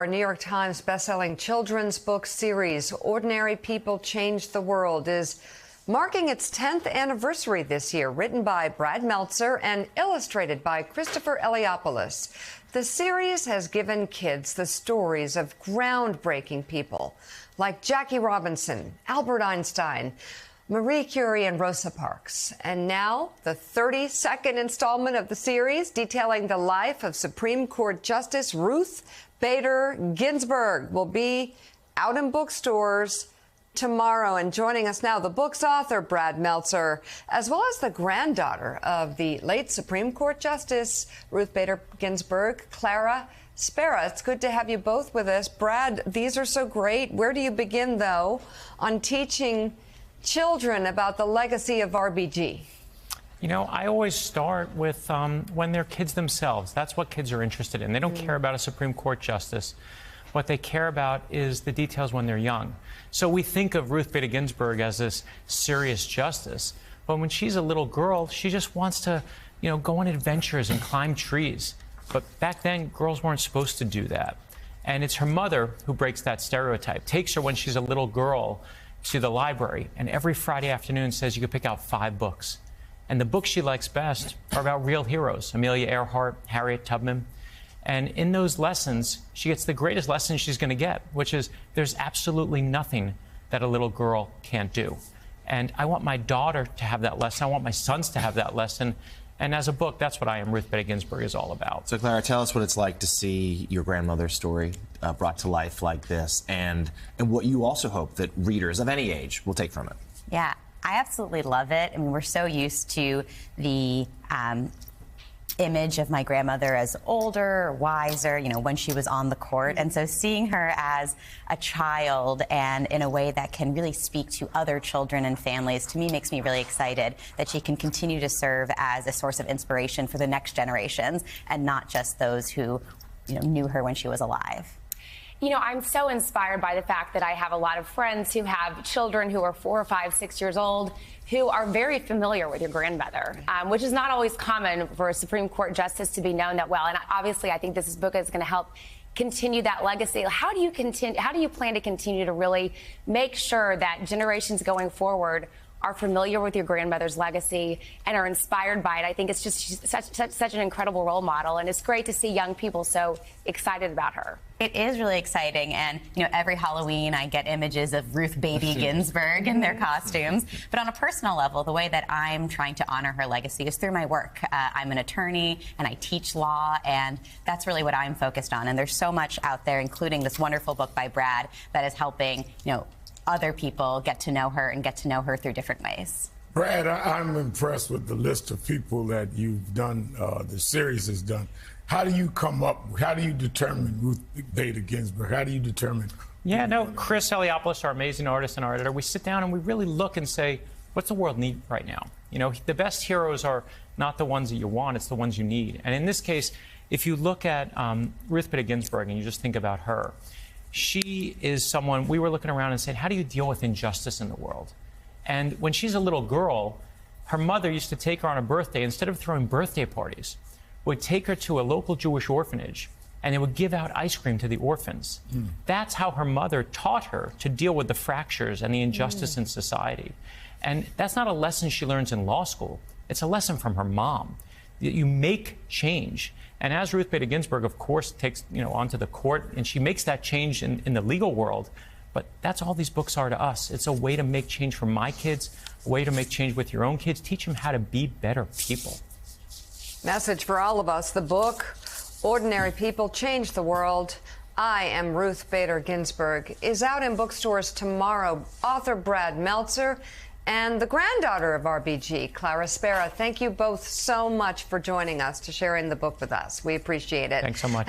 Our New York Times bestselling children's book series, Ordinary People Change the World, is marking its 10th anniversary this year. Written by Brad Meltzer and illustrated by Christopher Eliopoulos, the series has given kids the stories of groundbreaking people like Jackie Robinson, Albert Einstein, Marie Curie, and Rosa Parks. And now, the 32nd installment of the series detailing the life of Supreme Court Justice Ruth Bader Ginsburg will be out in bookstores tomorrow. And joining us now, the book's author, Brad Meltzer, as well as the granddaughter of the late Supreme Court Justice Ruth Bader Ginsburg, Clara Spera. It's good to have you both with us. Brad, these are so great. Where do you begin, though, on teaching children about the legacy of RBG? You know, I always start with when they're kids themselves. That's what kids are interested in. They don't care about a Supreme Court justice. What they care about is the details when they're young. So we think of Ruth Bader Ginsburg as this serious justice, but when she's a little girl, she just wants to, go on adventures and climb trees. But back then, girls weren't supposed to do that. And it's her mother who breaks that stereotype, takes her when she's a little girl to the library, and every Friday afternoon says you could pick out 5 books. And the books she likes best are about real heroes, Amelia Earhart, Harriet Tubman. And in those lessons, she gets the greatest lesson she's going to get, which is there's absolutely nothing that a little girl can't do. And I want my daughter to have that lesson. I want my sons to have that lesson. And as a book, that's what I Am Ruth Bader Ginsburg is all about. So, Clara, tell us what it's like to see your grandmother's story brought to life like this, and what you also hope that readers of any age will take from it. Yeah, I absolutely love it. I mean, we're so used to the image of my grandmother as older, wiser, when she was on the court. And so seeing her as a child and in a way that can really speak to other children and families, to me, makes me really excited that she can continue to serve as a source of inspiration for the next generations and not just those who, knew her when she was alive. I'm so inspired by the fact that I have a lot of friends who have children who are 4 or 5, 6 years old who are very familiar with your grandmother, which is not always common for a Supreme Court justice to be known that well. And obviously, I think this book is going to help continue that legacy. How do you plan to continue to really make sure that generations going forward are familiar with your grandmother's legacy and are inspired by it? I think it's just such an incredible role model, and it's great to see young people so excited about her. It is really exciting, and every Halloween I get images of Ruth Bader Ginsburg in their costumes. But on a personal level, the way that I'm trying to honor her legacy is through my work. I'm an attorney and I teach law, and that's really what I'm focused on. And there's so much out there, including this wonderful book by Brad, that is helping other people get to know her and get to know her through different ways. Brad, I'm impressed with the list of people that you've done, the series has done. How do you determine Ruth Bader Ginsburg? How do you determine? Yeah, no, Chris Eliopoulos, our amazing artist and our editor, we sit down and we really look and say, what's the world need right now? The best heroes are not the ones that you want, it's the ones you need. And in this case, if you look at Ruth Bader Ginsburg and you just think about her, she is someone, we were looking around and said, how do you deal with injustice in the world? And when she's a little girl, her mother used to take her on a birthday, instead of throwing birthday parties, would take her to a local Jewish orphanage and they would give out ice cream to the orphans. That's how her mother taught her to deal with the fractures and the injustice in society. And that's not a lesson she learns in law school. It's a lesson from her mom. You make change. And as Ruth Bader Ginsburg, of course, takes onto the court, and she makes that change in the legal world. But that's all these books are to us. It's a way to make change for my kids, a way to make change with your own kids, teach them how to be better people. Message for all of us. The book, Ordinary People Change the World. I Am Ruth Bader Ginsburg, is out in bookstores tomorrow. Author Brad Meltzer and the granddaughter of RBG, Clara Spera. Thank you both so much for joining us, to sharing the book with us. We appreciate it. Thanks so much.